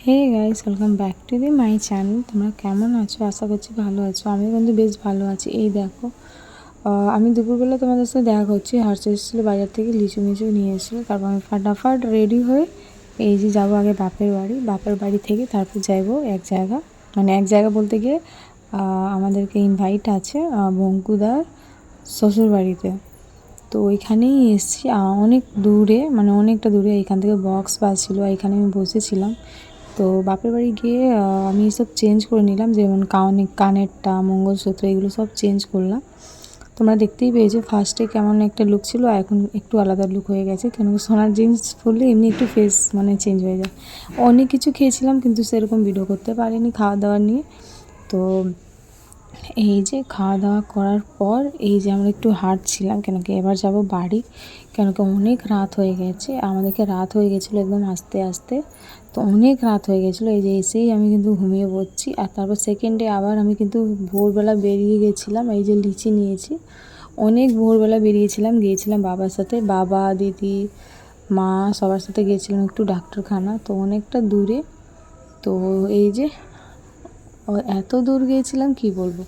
Hey guys, welcome back to my channel. তোমরা কেমন আছো? আশা করছি ভালো আছো। আমি কিন্তু বেশ ভালো আছি। এই দেখো, আমি দুপুরবেলা তোমাদের সাথে দেখা করছি। হর্ষ এসেছিলো বাজার থেকে, লিচু মিচু নিয়ে এসেছিলো। তারপর আমি ফাটাফাট রেডি হয়ে এই যে যাবো আগে বাপের বাড়ি থেকে তারপর যাইবো এক জায়গা, মানে এক জায়গা বলতে গিয়ে আমাদেরকে ইনভাইট আছে বঙ্কুদার শ্বশুর বাড়িতে। তো ওইখানেই এসেছি, অনেক দূরে, মানে অনেকটা দূরে। এখান থেকে বক্স বাজছিলো, এখানে আমি বসেছিলাম। তো বাপের বাড়ি গিয়ে আমি সব চেঞ্জ করে নিলাম, যেমন কানেরটা, মঙ্গলসূত্র, এগুলো সব চেঞ্জ করলাম। তোমরা দেখতেই পেয়েছো ফার্স্টে কেমন একটা লুক ছিল, এখন একটু আলাদা লুক হয়ে গেছে। কেন সোনার জিনিস পরলে এমনি একটু ফেস মানে চেঞ্জ হয়ে যায়। অনেক কিছু খেয়েছিলাম কিন্তু সেরকম ভিডিও করতে পারিনি খাওয়া দাওয়া নিয়ে। তো এই যে খাওয়া দাওয়া করার পর এই যে আমরা একটু হাঁটছিলাম, কেন কি এবার যাব বাড়ি। কেন কি অনেক রাত হয়ে গেছে, আমাদেরকে রাত হয়ে গেছিলো একদম আস্তে আস্তে। তো অনেক রাত হয়ে গেছিলো। এই যে এসেই আমি কিন্তু ঘুমিয়ে পড়ছি। আর তারপর সেকেন্ডে আবার আমি কিন্তু ভোরবেলা বেরিয়ে গেছিলাম। এই যে লিচি নিয়েছি, অনেক ভোরবেলা গিয়েছিলাম বাবার সাথে, বাবা, দিদি, মা, সবার সাথে গিয়েছিলাম একটু ডাক্তারখানা। তো অনেকটা দূরে। তো এই যে এত দূর গিয়েছিলাম কি বলবো,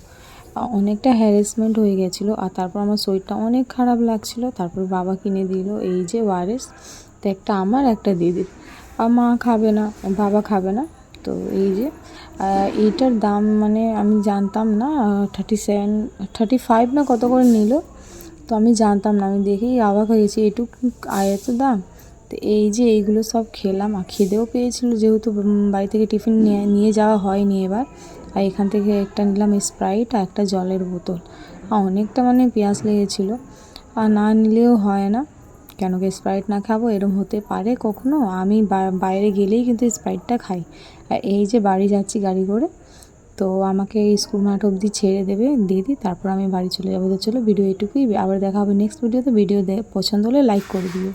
অনেকটা হ্যারাসমেন্ট হয়ে গেছিলো। আর তারপর আমার শরীরটা অনেক খারাপ লাগছিলো। তারপর বাবা কিনে দিল এই যে ওআরএস, তো একটা আমার একটা দিদির। আর মা খাবে না, বাবা খাবে না। তো এই যে এইটার দাম মানে আমি জানতাম না, 35 না কত করে নিল। তো আমি জানতাম না, আমি দেখেই অবাক হয়ে গেছি, এত দাম। তো এই যে এইগুলো সব খেলাম, আর খিদেও পেয়েছিলো যেহেতু বাড়ি থেকে টিফিন নিয়ে যাওয়া হয়নি এবার। আর এখান থেকে একটা নিলাম স্প্রাইট আর একটা জলের বোতল। আর অনেকটা মানে পেঁয়াজ লেগেছিলো, আর না নিলেও হয় না। কেন কি স্প্রাইট না খাবো এরম হতে পারে কখনো? আমি বাইরে গেলেই কিন্তু স্প্রাইটটা খাই। আর এই যে বাড়ি যাচ্ছি গাড়ি করে। তো আমাকে স্কুল মাঠ অবধি ছেড়ে দেবে দিদি, তারপর আমি বাড়ি চলে যাবো। তো চলো ভিডিও এটুকুই, আবার দেখা হবে নেক্সট ভিডিওতে। ভিডিও পছন্দ হলে লাইক করে দিও।